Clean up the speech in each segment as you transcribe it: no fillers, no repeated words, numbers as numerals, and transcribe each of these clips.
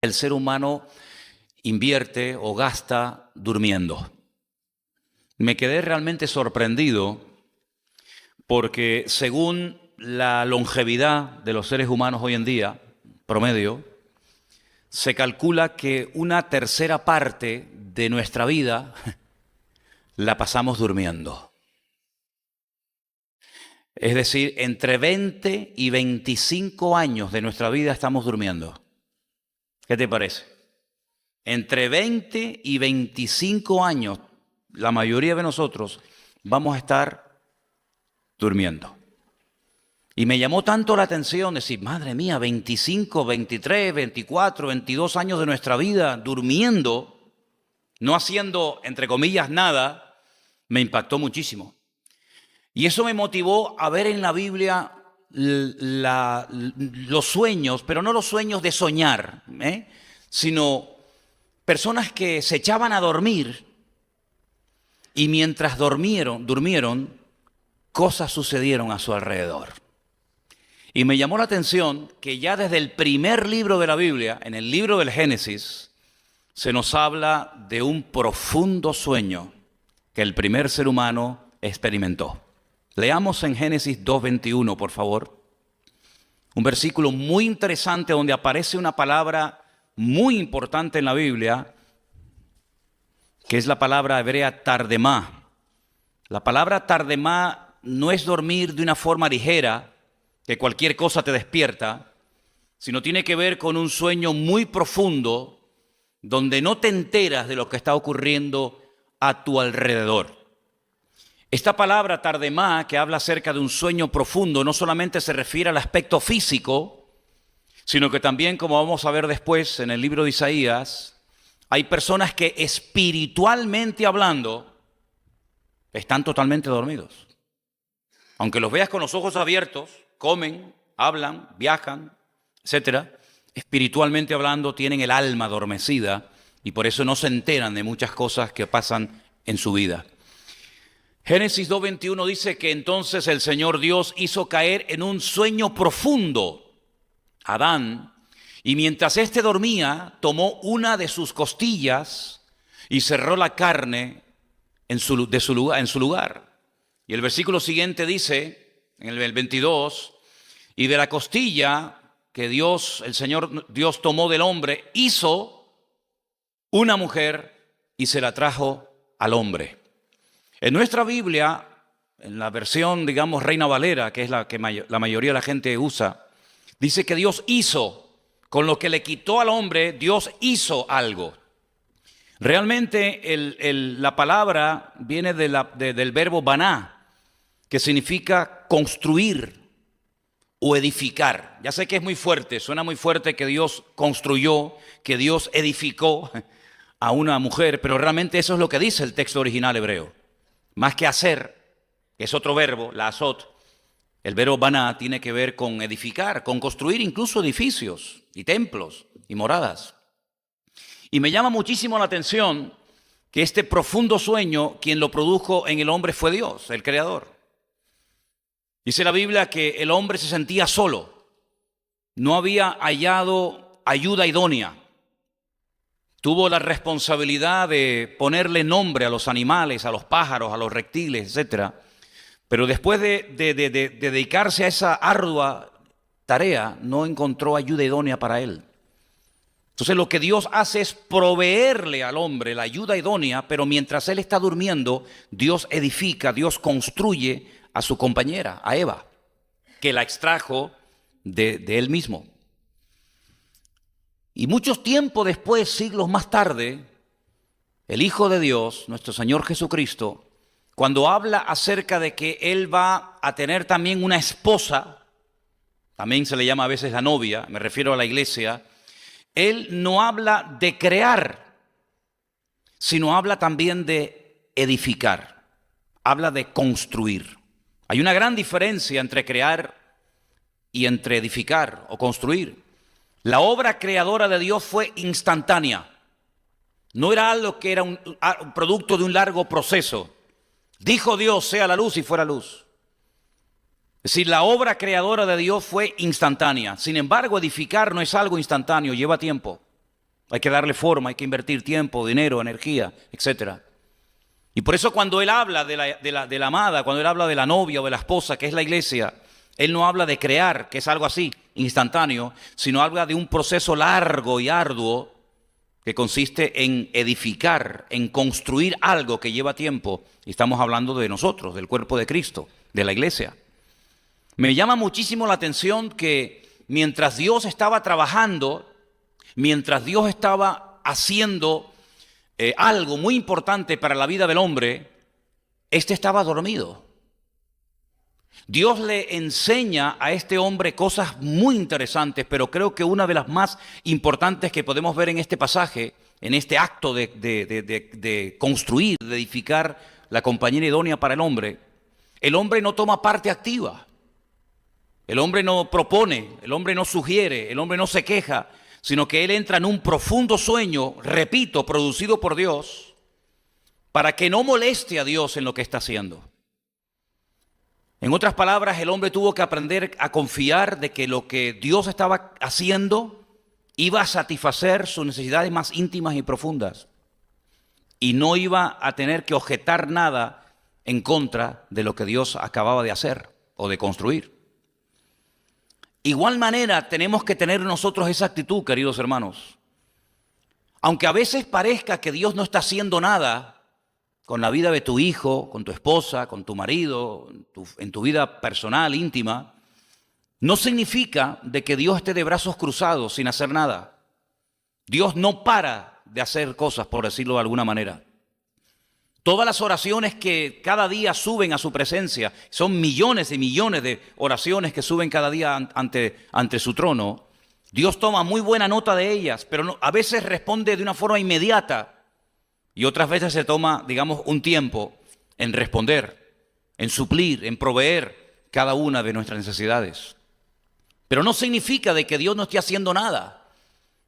el ser humano invierte o gasta durmiendo. Me quedé realmente sorprendido porque según la longevidad de los seres humanos hoy en día, promedio, se calcula que una tercera parte de nuestra vida la pasamos durmiendo. Es decir, entre 20 y 25 años de nuestra vida estamos durmiendo. ¿Qué te parece? Entre 20 y 25 años, la mayoría de nosotros vamos a estar durmiendo. Y me llamó tanto la atención decir, madre mía, 25, 23, 24, 22 años de nuestra vida durmiendo, no haciendo, entre comillas, nada, me impactó muchísimo. Y eso me motivó a ver en la Biblia los sueños, pero no los sueños de soñar, sino personas que se echaban a dormir y mientras durmieron, cosas sucedieron a su alrededor. Y me llamó la atención que ya desde el primer libro de la Biblia, en el libro del Génesis, se nos habla de un profundo sueño que el primer ser humano experimentó. Leamos en Génesis 2:21, por favor. Un versículo muy interesante donde aparece una palabra muy importante en la Biblia, que es la palabra hebrea tardemá. La palabra tardemá no es dormir de una forma ligera, que cualquier cosa te despierta, sino tiene que ver con un sueño muy profundo, donde no te enteras de lo que está ocurriendo a tu alrededor. Esta palabra tardemá, que habla acerca de un sueño profundo, no solamente se refiere al aspecto físico, sino que también, como vamos a ver después en el libro de Isaías, hay personas que espiritualmente hablando están totalmente dormidos. Aunque los veas con los ojos abiertos, comen, hablan, viajan, etcétera, espiritualmente hablando tienen el alma adormecida y por eso no se enteran de muchas cosas que pasan en su vida. Génesis 2:21 dice que entonces el Señor Dios hizo caer en un sueño profundo a Adán, y mientras éste dormía, tomó una de sus costillas y cerró la carne en su lugar. Y el versículo siguiente dice, en el 22, y de la costilla que el Señor Dios tomó del hombre, hizo una mujer y se la trajo al hombre. En nuestra Biblia, en la versión, digamos, Reina Valera, que es la que la mayoría de la gente usa, dice que Dios hizo, con lo que le quitó al hombre, Dios hizo algo. Realmente la palabra viene del verbo baná, que significa construir o edificar. Ya sé que es muy fuerte, suena muy fuerte que Dios construyó, que Dios edificó a una mujer, pero realmente eso es lo que dice el texto original hebreo. Más que hacer, que es otro verbo, la azot, el verbo baná tiene que ver con edificar, con construir incluso edificios y templos y moradas. Y me llama muchísimo la atención que este profundo sueño, quien lo produjo en el hombre fue Dios, el Creador. Dice la Biblia que el hombre se sentía solo, no había hallado ayuda idónea. Tuvo la responsabilidad de ponerle nombre a los animales, a los pájaros, a los reptiles, etc. Pero después de dedicarse a esa ardua tarea, no encontró ayuda idónea para él. Entonces lo que Dios hace es proveerle al hombre la ayuda idónea, pero mientras él está durmiendo, Dios edifica, Dios construye a su compañera, a Eva, que la extrajo de él mismo. Y muchos tiempos después, siglos más tarde, el Hijo de Dios, nuestro Señor Jesucristo, cuando habla acerca de que Él va a tener también una esposa, también se le llama a veces la novia, me refiero a la iglesia, Él no habla de crear, sino habla también de edificar, habla de construir. Hay una gran diferencia entre crear y entre edificar o construir. La obra creadora de Dios fue instantánea. No era algo que era un producto de un largo proceso. Dijo Dios, sea la luz y fuera luz. Es decir, la obra creadora de Dios fue instantánea. Sin embargo, edificar no es algo instantáneo, lleva tiempo. Hay que darle forma, hay que invertir tiempo, dinero, energía, etc. Y por eso cuando él habla de la amada, cuando él habla de la novia o de la esposa, que es la iglesia, él no habla de crear, que es algo así, instantáneo, sino habla de un proceso largo y arduo que consiste en edificar, en construir algo que lleva tiempo. Y estamos hablando de nosotros, del cuerpo de Cristo, de la iglesia. Me llama muchísimo la atención que mientras Dios estaba trabajando, mientras Dios estaba haciendo algo muy importante para la vida del hombre, este estaba dormido. Dios le enseña a este hombre cosas muy interesantes, pero creo que una de las más importantes que podemos ver en este pasaje, en este acto de construir, de edificar la compañera idónea para el hombre no toma parte activa. El hombre no propone, el hombre no sugiere, el hombre no se queja, sino que él entra en un profundo sueño, repito, producido por Dios, para que no moleste a Dios en lo que está haciendo. En otras palabras, el hombre tuvo que aprender a confiar de que lo que Dios estaba haciendo iba a satisfacer sus necesidades más íntimas y profundas, y no iba a tener que objetar nada en contra de lo que Dios acababa de hacer o de construir. Igual manera tenemos que tener nosotros esa actitud, queridos hermanos. Aunque a veces parezca que Dios no está haciendo nada con la vida de tu hijo, con tu esposa, con tu marido, en tu vida personal, íntima, no significa de que Dios esté de brazos cruzados sin hacer nada. Dios no para de hacer cosas, por decirlo de alguna manera. Todas las oraciones que cada día suben a su presencia, son millones y millones de oraciones que suben cada día ante su trono. Dios toma muy buena nota de ellas, pero a veces responde de una forma inmediata y otras veces se toma, digamos, un tiempo en responder, en suplir, en proveer cada una de nuestras necesidades. Pero no significa de que Dios no esté haciendo nada.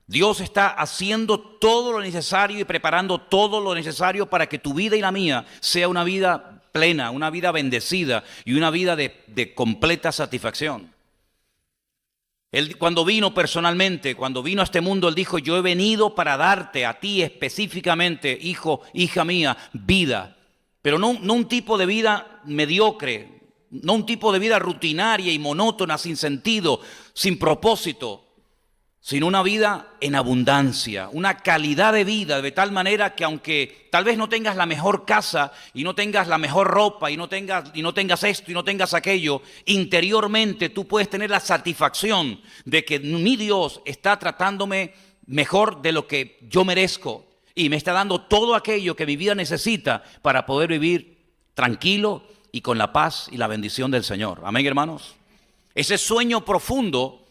Dios está haciendo todo lo necesario y preparando todo lo necesario para que tu vida y la mía sea una vida plena, una vida bendecida y una vida de completa satisfacción. Él, cuando vino personalmente, cuando vino a este mundo, Él dijo: yo he venido para darte a ti específicamente, hijo, hija mía, vida. Pero no un tipo de vida mediocre, no un tipo de vida rutinaria y monótona, sin sentido, sin propósito, sino una vida en abundancia, una calidad de vida de tal manera que aunque tal vez no tengas la mejor casa y no tengas la mejor ropa y no tengas esto y no tengas aquello, interiormente tú puedes tener la satisfacción de que mi Dios está tratándome mejor de lo que yo merezco y me está dando todo aquello que mi vida necesita para poder vivir tranquilo y con la paz y la bendición del Señor. Amén, hermanos. Ese sueño profundo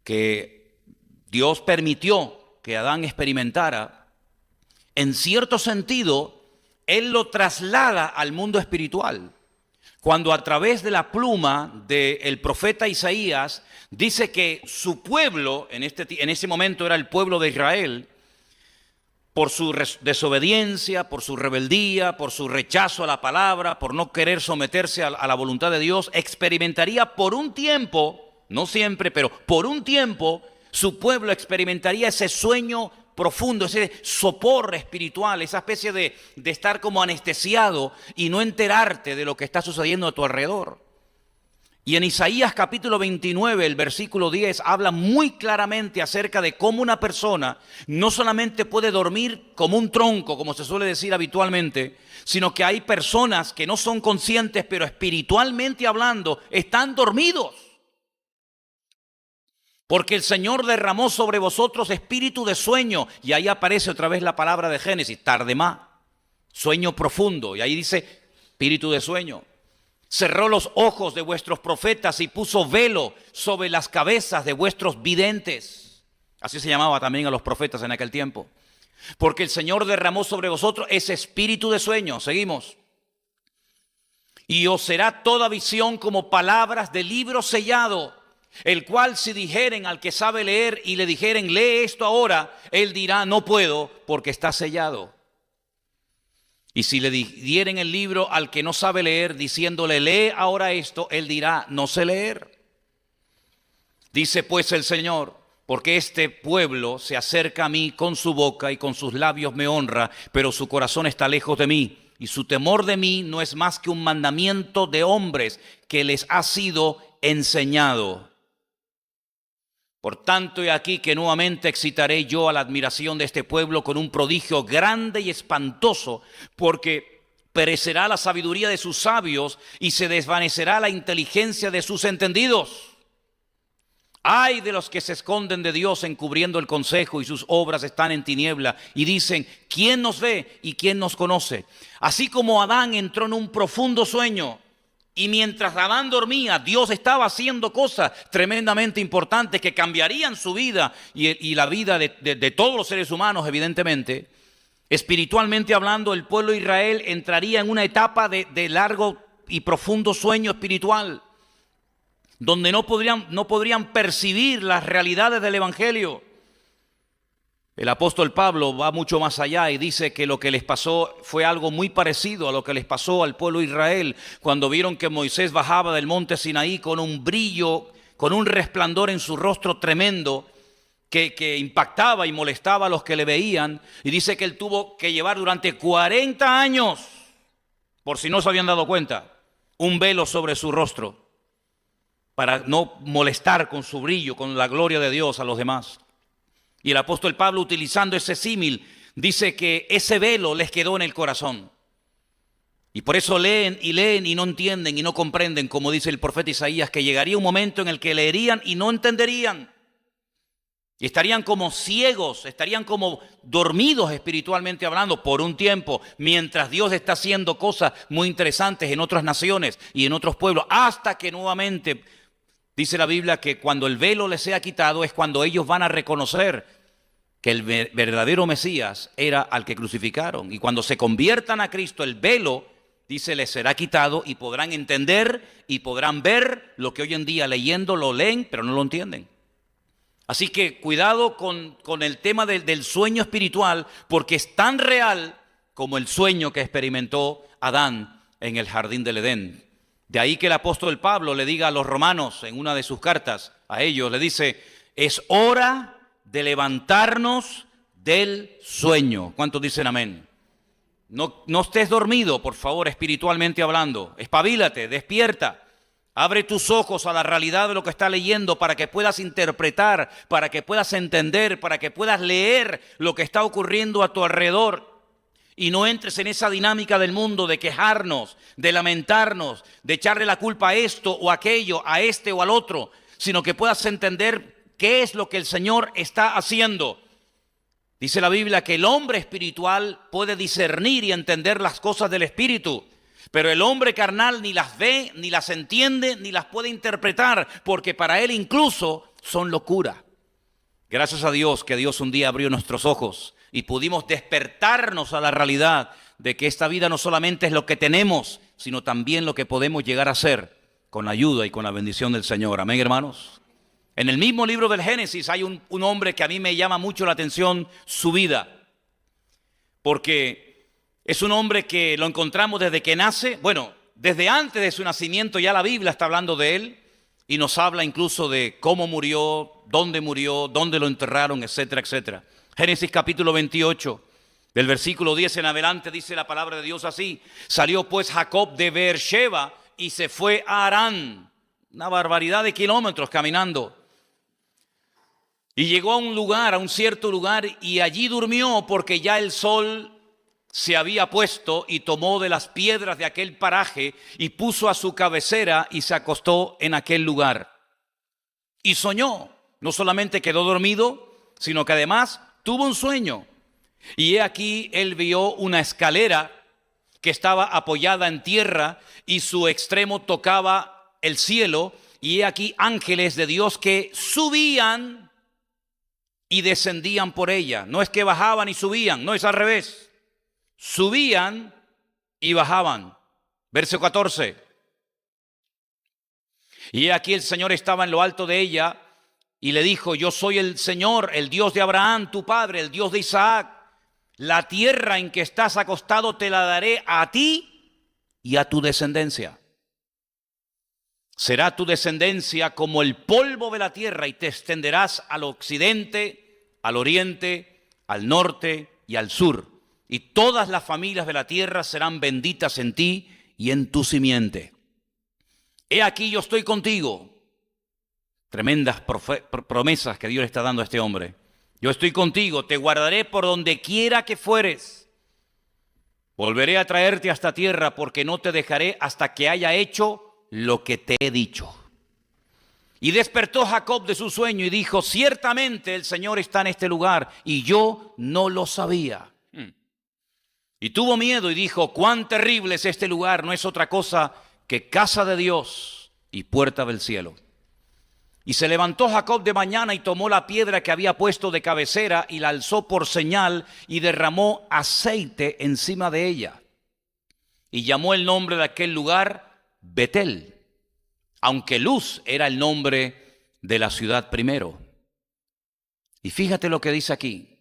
que Dios permitió que Adán experimentara, en cierto sentido, Él lo traslada al mundo espiritual. Cuando a través de la pluma del profeta Isaías dice que su pueblo, en ese momento era el pueblo de Israel, por su desobediencia, por su rebeldía, por su rechazo a la palabra, por no querer someterse a la voluntad de Dios, experimentaría por un tiempo, no siempre, pero por un tiempo, su pueblo experimentaría ese sueño profundo, ese sopor espiritual, esa especie de estar como anestesiado y no enterarte de lo que está sucediendo a tu alrededor. Y en Isaías capítulo 29, el versículo 10, habla muy claramente acerca de cómo una persona no solamente puede dormir como un tronco, como se suele decir habitualmente, sino que hay personas que no son conscientes, pero espiritualmente hablando, están dormidos. Porque el Señor derramó sobre vosotros espíritu de sueño. Y ahí aparece otra vez la palabra de Génesis, tardemá, sueño profundo. Y ahí dice espíritu de sueño. Cerró los ojos de vuestros profetas y puso velo sobre las cabezas de vuestros videntes. Así se llamaba también a los profetas en aquel tiempo. Porque el Señor derramó sobre vosotros ese espíritu de sueño. Seguimos. Y os será toda visión como palabras de libro sellado, el cual si dijeren al que sabe leer y le dijeren lee esto ahora, él dirá no puedo porque está sellado. Y si le dieren el libro al que no sabe leer diciéndole lee ahora esto, él dirá no sé leer. Dice pues el Señor, porque este pueblo se acerca a mí con su boca y con sus labios me honra, pero su corazón está lejos de mí, y su temor de mí no es más que un mandamiento de hombres que les ha sido enseñado. Por tanto, he aquí que nuevamente excitaré yo a la admiración de este pueblo con un prodigio grande y espantoso, porque perecerá la sabiduría de sus sabios y se desvanecerá la inteligencia de sus entendidos. Ay de los que se esconden de Dios encubriendo el consejo y sus obras están en tiniebla y dicen, ¿quién nos ve y quién nos conoce? Así como Adán entró en un profundo sueño y mientras Adán dormía, Dios estaba haciendo cosas tremendamente importantes que cambiarían su vida y la vida de todos los seres humanos, evidentemente. Espiritualmente hablando, el pueblo de Israel entraría en una etapa de largo y profundo sueño espiritual, donde no podrían percibir las realidades del Evangelio. El apóstol Pablo va mucho más allá y dice que lo que les pasó fue algo muy parecido a lo que les pasó al pueblo de Israel cuando vieron que Moisés bajaba del monte Sinaí con un brillo, con un resplandor en su rostro tremendo que impactaba y molestaba a los que le veían. Y dice que él tuvo que llevar durante 40 años, por si no se habían dado cuenta, un velo sobre su rostro, para no molestar con su brillo, con la gloria de Dios a los demás. Y el apóstol Pablo, utilizando ese símil, dice que ese velo les quedó en el corazón. Y por eso leen y no entienden y no comprenden, como dice el profeta Isaías, que llegaría un momento en el que leerían y no entenderían. Y estarían como ciegos, estarían como dormidos espiritualmente hablando por un tiempo, mientras Dios está haciendo cosas muy interesantes en otras naciones y en otros pueblos, hasta que nuevamente dice la Biblia que cuando el velo les sea quitado es cuando ellos van a reconocer que el verdadero Mesías era al que crucificaron. Y cuando se conviertan a Cristo, el velo, dice, les será quitado y podrán entender y podrán ver lo que hoy en día leyendo lo leen, pero no lo entienden. Así que cuidado con el tema del sueño espiritual, porque es tan real como el sueño que experimentó Adán en el jardín del Edén. De ahí que el apóstol Pablo le diga a los romanos en una de sus cartas a ellos, le dice, es hora de levantarnos del sueño. ¿Cuántos dicen amén? No estés dormido, por favor, espiritualmente hablando. Espabilate, despierta. Abre tus ojos a la realidad de lo que estás leyendo para que puedas interpretar, para que puedas entender, para que puedas leer lo que está ocurriendo a tu alrededor. Y no entres en esa dinámica del mundo de quejarnos, de lamentarnos, de echarle la culpa a esto o aquello, a este o al otro, sino que puedas entender qué es lo que el Señor está haciendo. Dice la Biblia que el hombre espiritual puede discernir y entender las cosas del Espíritu, pero el hombre carnal ni las ve, ni las entiende, ni las puede interpretar, porque para él incluso son locura. Gracias a Dios que Dios un día abrió nuestros ojos y pudimos despertarnos a la realidad de que esta vida no solamente es lo que tenemos, sino también lo que podemos llegar a ser con la ayuda y con la bendición del Señor. Amén, hermanos. En el mismo libro del Génesis hay un hombre que a mí me llama mucho la atención su vida, porque es un hombre que lo encontramos desde que nace, bueno, desde antes de su nacimiento ya la Biblia está hablando de él y nos habla incluso de cómo murió, dónde lo enterraron, etcétera, etcétera. Génesis capítulo 28, del versículo 10 en adelante dice la palabra de Dios así: salió pues Jacob de Beersheba y se fue a Harán, una barbaridad de kilómetros caminando. Y llegó a un cierto lugar, y allí durmió porque ya el sol se había puesto, y tomó de las piedras de aquel paraje y puso a su cabecera y se acostó en aquel lugar. Y soñó, no solamente quedó dormido, sino que además tuvo un sueño. Y he aquí él vio una escalera que estaba apoyada en tierra y su extremo tocaba el cielo, y he aquí ángeles de Dios que subían y descendían por ella. No es que bajaban y subían, no, es al revés. Subían y bajaban. Verso 14. Y aquí el Señor estaba en lo alto de ella y le dijo: yo soy el Señor, el Dios de Abraham, tu padre, el Dios de Isaac. La tierra en que estás acostado te la daré a ti y a tu descendencia. Será tu descendencia como el polvo de la tierra y te extenderás al occidente, al oriente, al norte y al sur. Y todas las familias de la tierra serán benditas en ti y en tu simiente. He aquí yo estoy contigo. Tremendas promesas que Dios le está dando a este hombre. Yo estoy contigo, te guardaré por donde quiera que fueres. Volveré a traerte a esta tierra porque no te dejaré hasta que haya hecho lo que te he dicho. Y despertó Jacob de su sueño y dijo, ciertamente el Señor está en este lugar y yo no lo sabía. Y tuvo miedo y dijo, cuán terrible es este lugar, no es otra cosa que casa de Dios y puerta del cielo. Y se levantó Jacob de mañana y tomó la piedra que había puesto de cabecera y la alzó por señal y derramó aceite encima de ella. Y llamó el nombre de aquel lugar Betel, aunque Luz era el nombre de la ciudad primero. Y fíjate lo que dice aquí.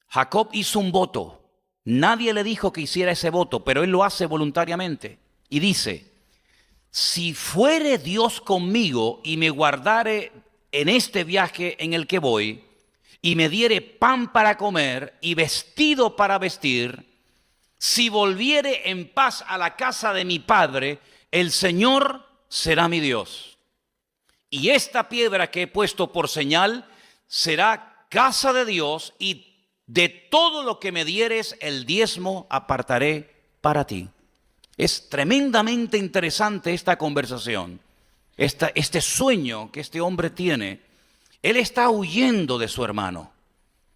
Jacob hizo un voto. Nadie le dijo que hiciera ese voto, pero él lo hace voluntariamente. Y dice, si fuere Dios conmigo y me guardare en este viaje en el que voy, y me diere pan para comer y vestido para vestir, si volviere en paz a la casa de mi padre, el Señor será mi Dios. Y esta piedra que he puesto por señal será casa de Dios, y de todo lo que me dieres el diezmo apartaré para ti. Es tremendamente interesante esta conversación, este sueño que este hombre tiene. Él está huyendo de su hermano.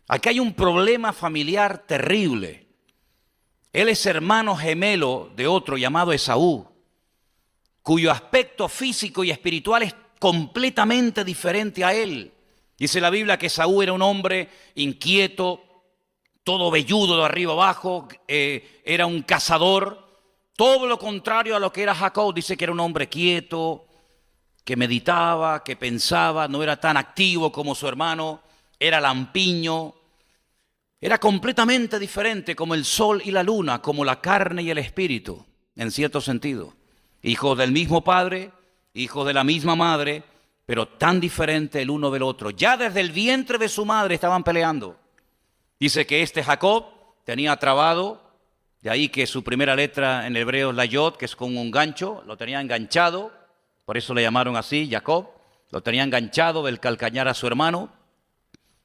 Aquí hay un problema familiar terrible. Él es hermano gemelo de otro llamado Esaú, cuyo aspecto físico y espiritual es completamente diferente a él. Dice la Biblia que Esaú era un hombre inquieto, todo velludo de arriba abajo, era un cazador. Todo lo contrario a lo que era Jacob. Dice que era un hombre quieto, que meditaba, que pensaba, no era tan activo como su hermano, era lampiño, era completamente diferente, como el sol y la luna, como la carne y el espíritu, en cierto sentido. Hijos del mismo padre, hijos de la misma madre, pero tan diferente el uno del otro. Ya desde el vientre de su madre estaban peleando. Dice que este Jacob tenía trabado, de ahí que su primera letra en hebreo es la yod, que es con un gancho, lo tenía enganchado, por eso le llamaron así, Jacob, lo tenía enganchado del calcañar a su hermano,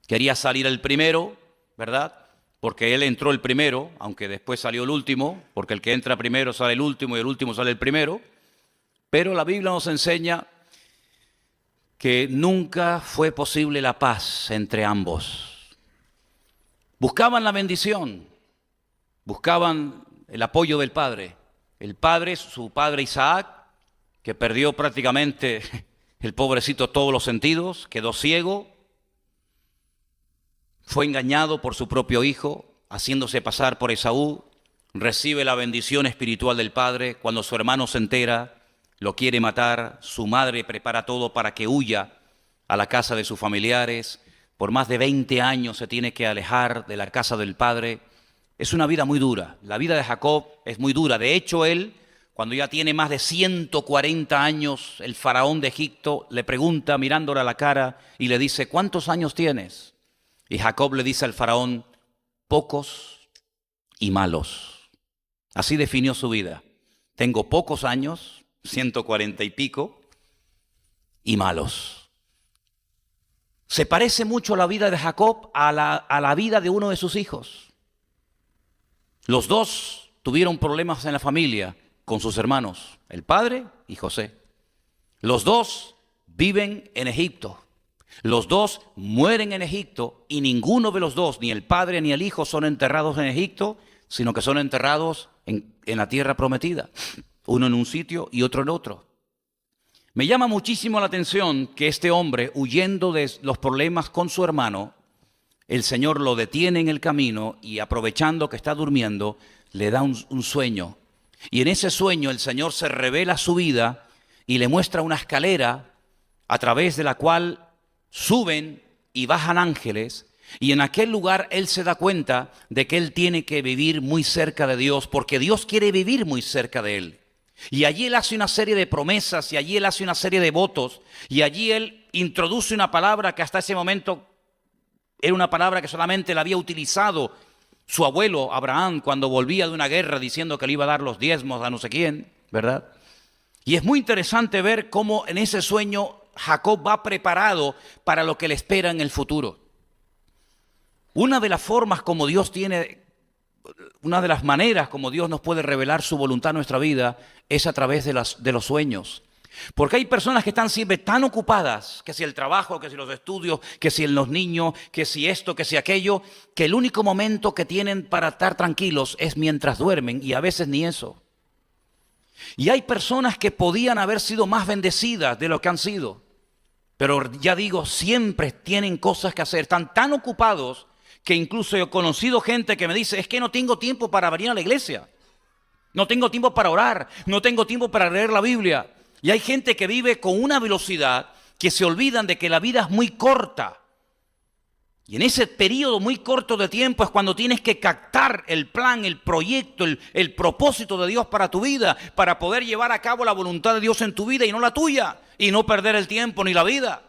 quería salir el primero, ¿verdad? Porque él entró el primero, aunque después salió el último, porque el que entra primero sale el último y el último sale el primero, pero la Biblia nos enseña que nunca fue posible la paz entre ambos. Buscaban la bendición, buscaban el apoyo del padre. El padre, su padre Isaac, que perdió prácticamente el pobrecito todos los sentidos, quedó ciego, fue engañado por su propio hijo, haciéndose pasar por Esaú, recibe la bendición espiritual del padre. Cuando su hermano se entera, lo quiere matar, su madre prepara todo para que huya a la casa de sus familiares. Por más de 20 años se tiene que alejar de la casa del padre. Es una vida muy dura. La vida de Jacob es muy dura. De hecho, él, cuando ya tiene más de 140 años, el faraón de Egipto le pregunta mirándole a la cara y le dice, ¿cuántos años tienes? Y Jacob le dice al faraón, pocos y malos. Así definió su vida. Tengo pocos años, 140 y pico, y malos. Se parece mucho la vida de Jacob a la vida de uno de sus hijos. Los dos tuvieron problemas en la familia con sus hermanos, el padre y José. Los dos viven en Egipto. Los dos mueren en Egipto y ninguno de los dos, ni el padre ni el hijo, son enterrados en Egipto, sino que son enterrados en la tierra prometida. Uno en un sitio y otro en otro. Me llama muchísimo la atención que este hombre, huyendo de los problemas con su hermano, el Señor lo detiene en el camino y aprovechando que está durmiendo, le da un sueño. Y en ese sueño el Señor se revela su vida y le muestra una escalera a través de la cual suben y bajan ángeles. Y en aquel lugar él se da cuenta de que él tiene que vivir muy cerca de Dios, porque Dios quiere vivir muy cerca de él. Y allí él hace una serie de promesas, y allí él hace una serie de votos, y allí él introduce una palabra que hasta ese momento era una palabra que solamente la había utilizado su abuelo Abraham cuando volvía de una guerra diciendo que le iba a dar los diezmos a no sé quién, ¿verdad? Y es muy interesante ver cómo en ese sueño Jacob va preparado para lo que le espera en el futuro. Una de las formas como Dios tiene, una de las maneras como Dios nos puede revelar su voluntad en nuestra vida es a través de los sueños. Porque hay personas que están siempre tan ocupadas, que si el trabajo, que si los estudios, que si los niños, que si esto, que si aquello, que el único momento que tienen para estar tranquilos es mientras duermen, y a veces ni eso. Y hay personas que podían haber sido más bendecidas de lo que han sido, pero ya digo, siempre tienen cosas que hacer, están tan ocupados que incluso he conocido gente que me dice, es que no tengo tiempo para venir a la iglesia, no tengo tiempo para orar, no tengo tiempo para leer la Biblia. Y hay gente que vive con una velocidad que se olvidan de que la vida es muy corta. Y en ese periodo muy corto de tiempo es cuando tienes que captar el plan, el proyecto, el propósito de Dios para tu vida, para poder llevar a cabo la voluntad de Dios en tu vida y no la tuya, y no perder el tiempo ni la vida.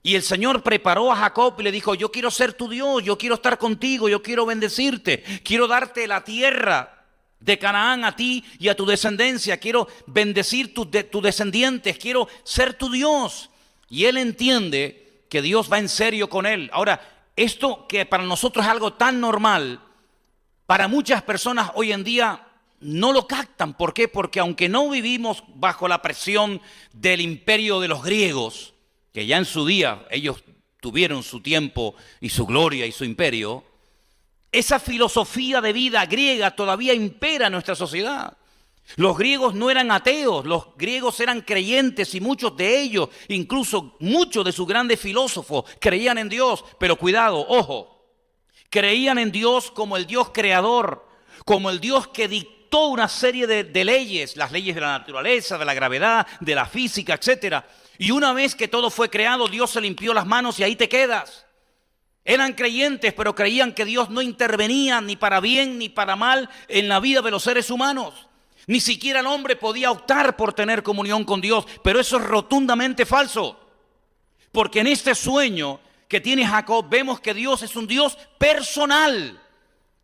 Y el Señor preparó a Jacob y le dijo, yo quiero ser tu Dios, yo quiero estar contigo, yo quiero bendecirte, quiero darte la tierra de Canaán a ti y a tu descendencia, quiero bendecir tus descendientes, quiero ser tu Dios. Y él entiende que Dios va en serio con él. Ahora, esto que para nosotros es algo tan normal, para muchas personas hoy en día no lo captan. ¿Por qué? Porque aunque no vivimos bajo la presión del imperio de los griegos, que ya en su día ellos tuvieron su tiempo y su gloria y su imperio, esa filosofía de vida griega todavía impera en nuestra sociedad. Los griegos no eran ateos, los griegos eran creyentes y muchos de ellos, incluso muchos de sus grandes filósofos, creían en Dios. Pero cuidado, ojo, creían en Dios como el Dios creador, como el Dios que dictó una serie de leyes, las leyes de la naturaleza, de la gravedad, de la física, etc. Y una vez que todo fue creado, Dios se limpió las manos y ahí te quedas. Eran creyentes, pero creían que Dios no intervenía ni para bien ni para mal en la vida de los seres humanos. Ni siquiera el hombre podía optar por tener comunión con Dios, pero eso es rotundamente falso. Porque en este sueño que tiene Jacob vemos que Dios es un Dios personal,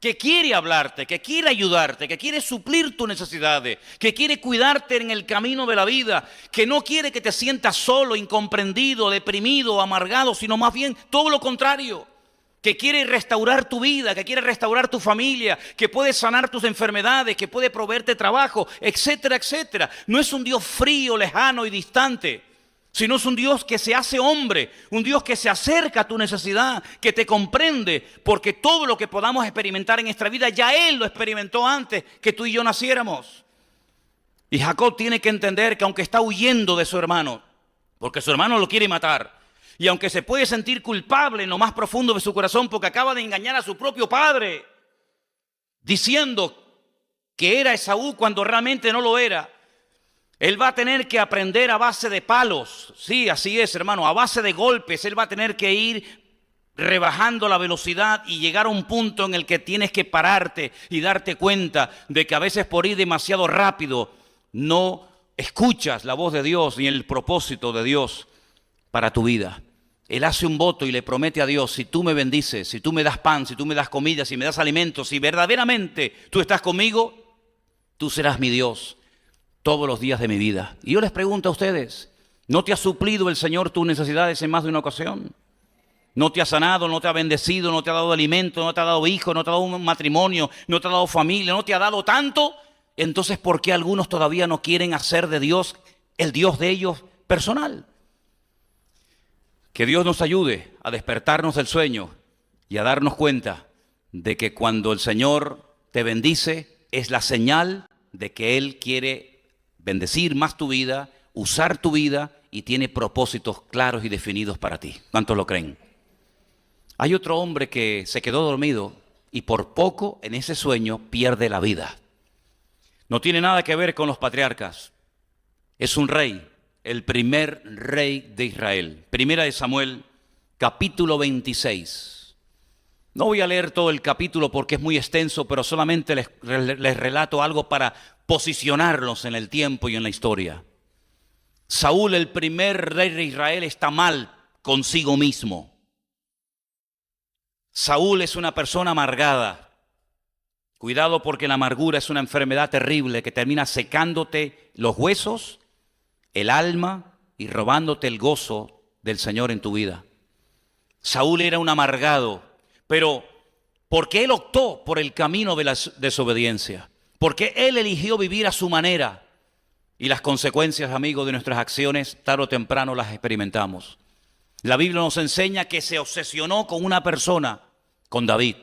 que quiere hablarte, que quiere ayudarte, que quiere suplir tus necesidades, que quiere cuidarte en el camino de la vida, que no quiere que te sientas solo, incomprendido, deprimido, amargado, sino más bien todo lo contrario. Que quiere restaurar tu vida, que quiere restaurar tu familia, que puede sanar tus enfermedades, que puede proveerte trabajo, etcétera, etcétera. No es un Dios frío, lejano y distante, sino es un Dios que se hace hombre, un Dios que se acerca a tu necesidad, que te comprende, porque todo lo que podamos experimentar en esta vida, ya Él lo experimentó antes que tú y yo naciéramos. Y Jacob tiene que entender que aunque está huyendo de su hermano, porque su hermano lo quiere matar, y aunque se puede sentir culpable en lo más profundo de su corazón porque acaba de engañar a su propio padre, diciendo que era Esaú cuando realmente no lo era, él va a tener que aprender a base de palos. Sí, así es, hermano, a base de golpes. Él va a tener que ir rebajando la velocidad y llegar a un punto en el que tienes que pararte y darte cuenta de que a veces por ir demasiado rápido no escuchas la voz de Dios ni el propósito de Dios para tu vida. Él hace un voto y le promete a Dios, si tú me bendices, si tú me das pan, si tú me das comida, si me das alimento, si verdaderamente tú estás conmigo, tú serás mi Dios todos los días de mi vida. Y yo les pregunto a ustedes, ¿no te ha suplido el Señor tus necesidades en más de una ocasión? ¿No te ha sanado, no te ha bendecido, no te ha dado alimento, no te ha dado hijos, no te ha dado un matrimonio, no te ha dado familia, no te ha dado tanto? Entonces, ¿por qué algunos todavía no quieren hacer de Dios el Dios de ellos personal? Que Dios nos ayude a despertarnos del sueño y a darnos cuenta de que cuando el Señor te bendice es la señal de que Él quiere bendecir más tu vida, usar tu vida y tiene propósitos claros y definidos para ti. ¿Cuántos lo creen? Hay otro hombre que se quedó dormido y por poco en ese sueño pierde la vida. No tiene nada que ver con los patriarcas. Es un rey. El primer rey de Israel. Primera de Samuel, capítulo 26. No voy a leer todo el capítulo porque es muy extenso, pero solamente les relato algo para posicionarlos en el tiempo y en la historia. Saúl, el primer rey de Israel, está mal consigo mismo. Saúl es una persona amargada. Cuidado, porque la amargura es una enfermedad terrible que termina secándote los huesos, el alma y robándote el gozo del Señor en tu vida. Saúl era un amargado, pero porque él optó por el camino de la desobediencia, porque él eligió vivir a su manera, y las consecuencias, amigos, de nuestras acciones, tarde o temprano las experimentamos. La Biblia nos enseña que se obsesionó con una persona, con David.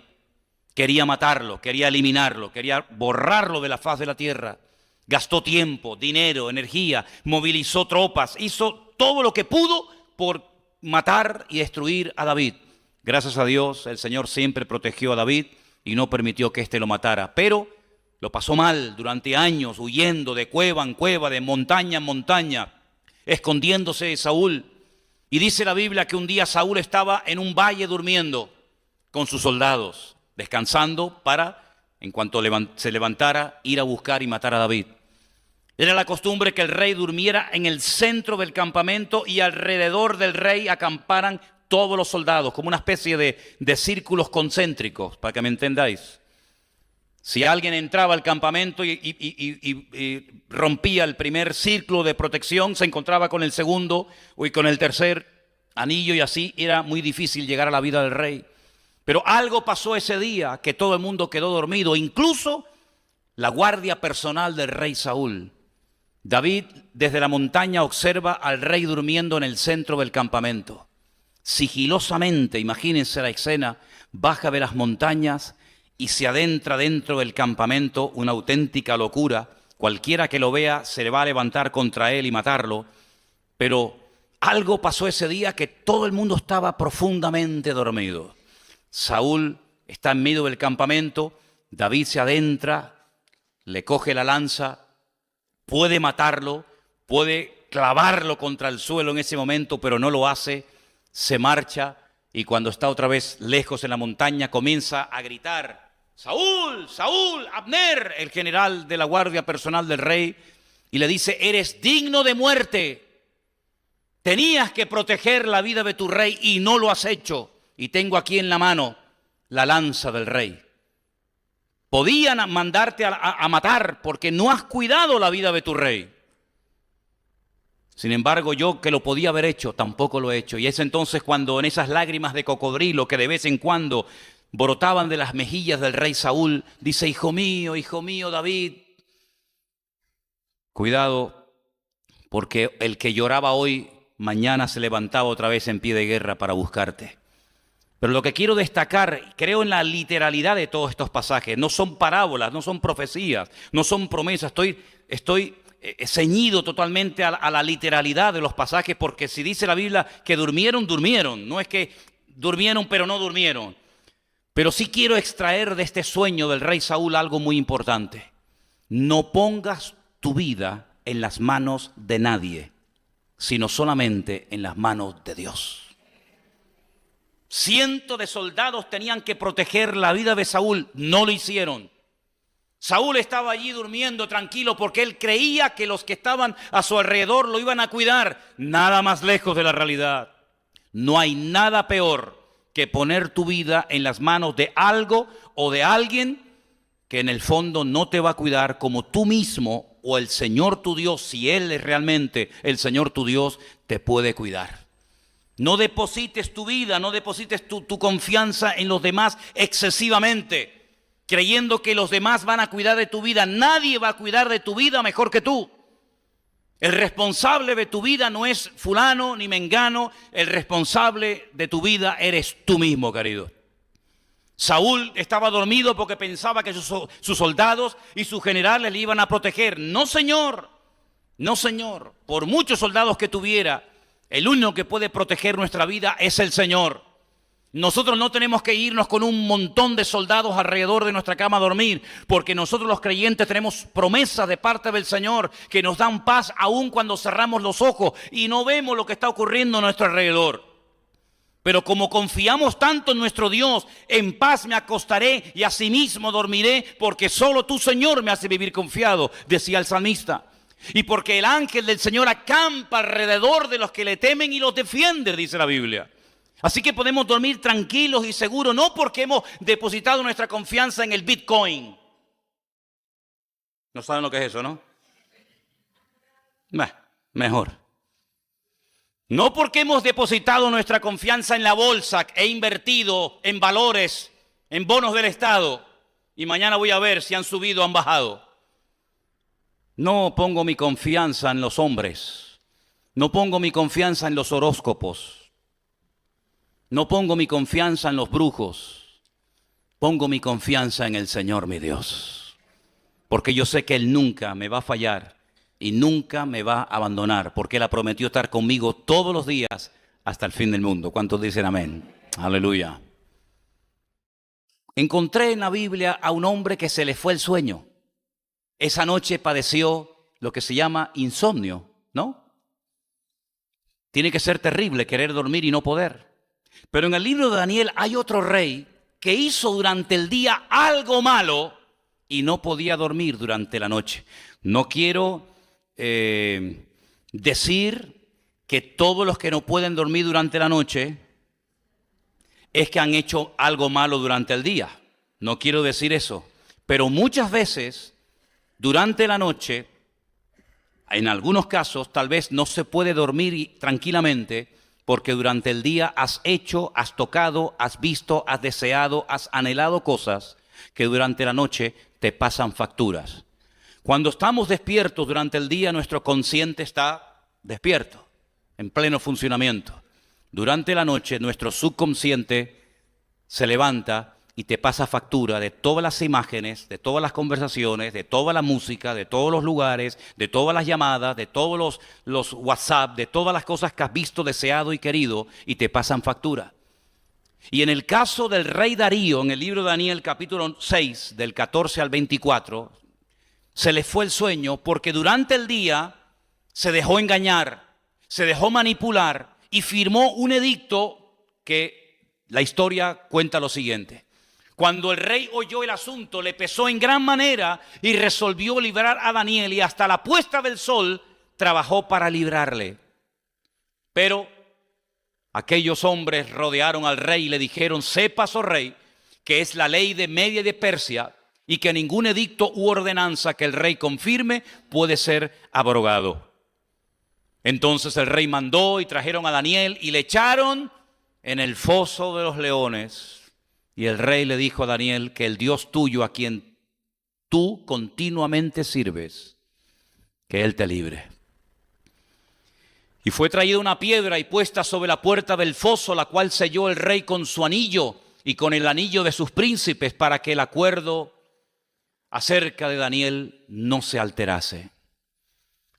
Quería matarlo, quería eliminarlo, quería borrarlo de la faz de la tierra. Gastó tiempo, dinero, energía, movilizó tropas, hizo todo lo que pudo por matar y destruir a David. Gracias a Dios, el Señor siempre protegió a David y no permitió que éste lo matara. Pero lo pasó mal durante años, huyendo de cueva en cueva, de montaña en montaña, escondiéndose de Saúl. Y dice la Biblia que un día Saúl estaba en un valle durmiendo con sus soldados, descansando para, en cuanto se levantara, ir a buscar y matar a David. Era la costumbre que el rey durmiera en el centro del campamento y alrededor del rey acamparan todos los soldados, como una especie de círculos concéntricos, para que me entendáis. Si alguien entraba al campamento y rompía el primer círculo de protección, se encontraba con el segundo y con el tercer anillo, y así era muy difícil llegar a la vida del rey. Pero algo pasó ese día que todo el mundo quedó dormido, incluso la guardia personal del rey Saúl. David desde la montaña observa al rey durmiendo en el centro del campamento. Sigilosamente, imagínense la escena, baja de las montañas y se adentra dentro del campamento, una auténtica locura. Cualquiera que lo vea se le va a levantar contra él y matarlo. Pero algo pasó ese día que todo el mundo estaba profundamente dormido. Saúl está en medio del campamento, David se adentra, le coge la lanza, puede matarlo, puede clavarlo contra el suelo en ese momento, pero no lo hace, se marcha y cuando está otra vez lejos en la montaña comienza a gritar: Saúl, Saúl, Abner, el general de la guardia personal del rey, y le dice: eres digno de muerte, tenías que proteger la vida de tu rey y no lo has hecho. Y tengo aquí en la mano la lanza del rey. Podían mandarte a matar porque no has cuidado la vida de tu rey. Sin embargo, yo que lo podía haber hecho, tampoco lo he hecho. Y es entonces cuando en esas lágrimas de cocodrilo que de vez en cuando brotaban de las mejillas del rey Saúl, dice: hijo mío, David. Cuidado, porque el que lloraba hoy, mañana se levantaba otra vez en pie de guerra para buscarte. Pero lo que quiero destacar, creo en la literalidad de todos estos pasajes. No son parábolas, no son profecías, no son promesas. Estoy ceñido totalmente a la literalidad de los pasajes, porque si dice la Biblia que durmieron, durmieron. No es que durmieron pero no durmieron. Pero sí quiero extraer de este sueño del rey Saúl algo muy importante. No pongas tu vida en las manos de nadie, sino solamente en las manos de Dios. Cientos de soldados tenían que proteger la vida de Saúl, no lo hicieron. Saúl estaba allí durmiendo tranquilo porque él creía que los que estaban a su alrededor lo iban a cuidar. Nada más lejos de la realidad. No hay nada peor que poner tu vida en las manos de algo o de alguien que en el fondo no te va a cuidar como tú mismo o el Señor tu Dios, si Él es realmente el Señor tu Dios, te puede cuidar. No deposites tu vida, no deposites tu confianza en los demás excesivamente, creyendo que los demás van a cuidar de tu vida. Nadie va a cuidar de tu vida mejor que tú. El responsable de tu vida no es fulano ni mengano, el responsable de tu vida eres tú mismo, querido. Saúl estaba dormido porque pensaba que sus soldados y sus generales le iban a proteger. No, señor, no, señor. Por muchos soldados que tuviera, el único que puede proteger nuestra vida es el Señor. Nosotros no tenemos que irnos con un montón de soldados alrededor de nuestra cama a dormir, porque nosotros los creyentes tenemos promesas de parte del Señor que nos dan paz aun cuando cerramos los ojos y no vemos lo que está ocurriendo a nuestro alrededor. Pero como confiamos tanto en nuestro Dios, en paz me acostaré y asimismo dormiré, porque solo tú, Señor, me hace vivir confiado, decía el salmista. Y porque el ángel del Señor acampa alrededor de los que le temen y los defiende, dice la Biblia. Así que podemos dormir tranquilos y seguros, no porque hemos depositado nuestra confianza en el Bitcoin. ¿No saben lo que es eso, no? Mejor. No porque hemos depositado nuestra confianza en la bolsa e invertido en valores, en bonos del Estado, y mañana voy a ver si han subido o han bajado. No pongo mi confianza en los hombres. No pongo mi confianza en los horóscopos. No pongo mi confianza en los brujos. Pongo mi confianza en el Señor mi Dios. Porque yo sé que Él nunca me va a fallar y nunca me va a abandonar, porque Él ha prometido estar conmigo todos los días hasta el fin del mundo. ¿Cuántos dicen amén? Aleluya. Encontré en la Biblia a un hombre que se le fue el sueño. Esa noche padeció lo que se llama insomnio, ¿no? Tiene que ser terrible querer dormir y no poder. Pero en el libro de Daniel hay otro rey que hizo durante el día algo malo y no podía dormir durante la noche. No quiero decir que todos los que no pueden dormir durante la noche es que han hecho algo malo durante el día. No quiero decir eso. Pero muchas veces, durante la noche, en algunos casos, tal vez no se puede dormir tranquilamente porque durante el día has hecho, has tocado, has visto, has deseado, has anhelado cosas que durante la noche te pasan facturas. Cuando estamos despiertos durante el día, nuestro consciente está despierto, en pleno funcionamiento. Durante la noche, nuestro subconsciente se levanta y te pasa factura de todas las imágenes, de todas las conversaciones, de toda la música, de todos los lugares, de todas las llamadas, de todos los WhatsApp, de todas las cosas que has visto, deseado y querido, y te pasan factura. Y en el caso del rey Darío, en el libro de Daniel capítulo 6, del 14 al 24, se le fue el sueño porque durante el día se dejó engañar, se dejó manipular y firmó un edicto que la historia cuenta lo siguiente. Cuando el rey oyó el asunto, le pesó en gran manera y resolvió librar a Daniel, y hasta la puesta del sol trabajó para librarle. Pero aquellos hombres rodearon al rey y le dijeron: sepas, oh rey, que es la ley de Media y de Persia, y que ningún edicto u ordenanza que el rey confirme puede ser abrogado. Entonces el rey mandó y trajeron a Daniel y le echaron en el foso de los leones. Y el rey le dijo a Daniel que el Dios tuyo, a quien tú continuamente sirves, que Él te libre. Y fue traída una piedra y puesta sobre la puerta del foso, la cual selló el rey con su anillo y con el anillo de sus príncipes, para que el acuerdo acerca de Daniel no se alterase.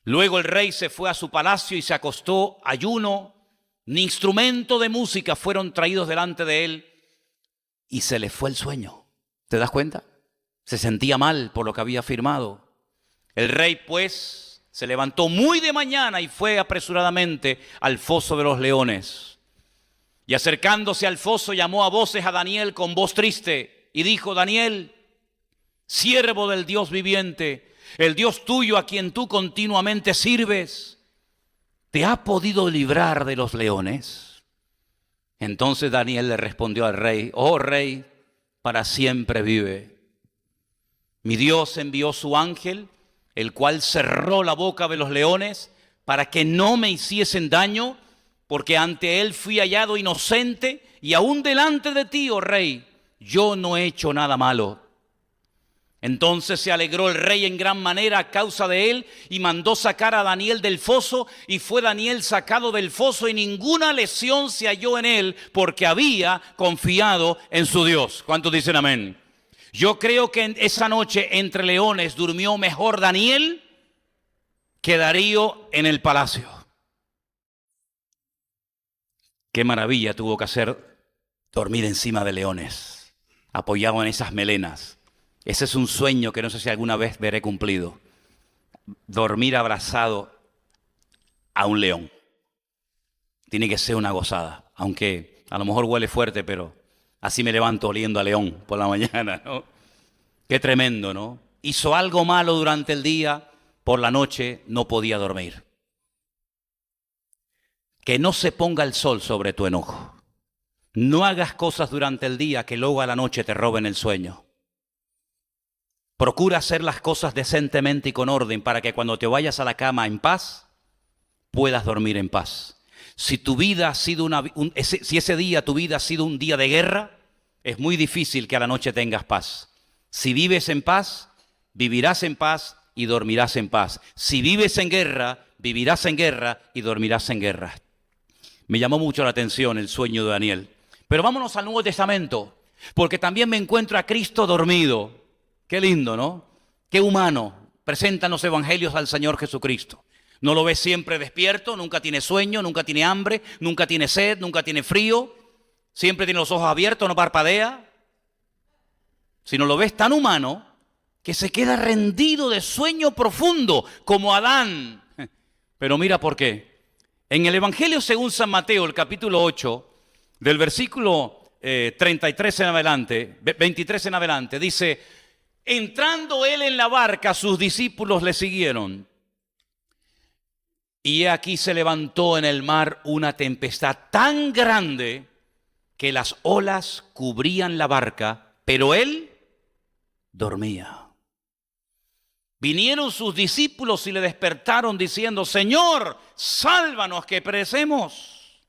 Luego el rey se fue a su palacio y se acostó ayuno, ni instrumento de música fueron traídos delante de él, y se le fue el sueño. ¿Te das cuenta? Se sentía mal por lo que había firmado. El rey, pues, se levantó muy de mañana y fue apresuradamente al foso de los leones. Y acercándose al foso, llamó a voces a Daniel con voz triste y dijo: Daniel, siervo del Dios viviente, el Dios tuyo a quien tú continuamente sirves, ¿te ha podido librar de los leones? Entonces Daniel le respondió al rey: oh rey, para siempre vive. Mi Dios envió su ángel, el cual cerró la boca de los leones para que no me hiciesen daño, porque ante él fui hallado inocente, y aún delante de ti, oh rey, yo no he hecho nada malo. Entonces se alegró el rey en gran manera a causa de él y mandó sacar a Daniel del foso, y fue Daniel sacado del foso y ninguna lesión se halló en él, porque había confiado en su Dios. ¿Cuántos dicen amén? Yo creo que en esa noche entre leones durmió mejor Daniel que Darío en el palacio. Qué maravilla tuvo que hacer dormir encima de leones, apoyado en esas melenas. Ese es un sueño que no sé si alguna vez veré cumplido. Dormir abrazado a un león. Tiene que ser una gozada. Aunque A lo mejor huele fuerte, pero así me levanto oliendo a león por la mañana, ¿no? Qué tremendo, ¿no? Hizo algo malo durante el día, por la noche no podía dormir. Que no se ponga el sol sobre tu enojo. No hagas cosas durante el día que luego a la noche te roben el sueño. Procura hacer las cosas decentemente y con orden para que cuando te vayas a la cama en paz, puedas dormir en paz. Si tu vida ha sido si ese día tu vida ha sido un día de guerra, es muy difícil que a la noche tengas paz. Si vives en paz, vivirás en paz y dormirás en paz. Si vives en guerra, vivirás en guerra y dormirás en guerra. Me llamó mucho la atención el sueño de Daniel. Pero vámonos al Nuevo Testamento, porque también me encuentro a Cristo dormido. Qué lindo, ¿no? Qué humano. Presentan los evangelios al Señor Jesucristo. No lo ves siempre despierto, nunca tiene sueño, nunca tiene hambre, nunca tiene sed, nunca tiene frío. Siempre tiene los ojos abiertos, no parpadea. Sino lo ves tan humano que se queda rendido de sueño profundo, como Adán. Pero mira por qué. En el Evangelio según San Mateo, el capítulo 8, del versículo 33 en adelante, 23 en adelante, dice: entrando él en la barca, sus discípulos le siguieron. Y aquí se levantó en el mar una tempestad tan grande que las olas cubrían la barca, pero él dormía. Vinieron sus discípulos y le despertaron diciendo: Señor, sálvanos que perecemos.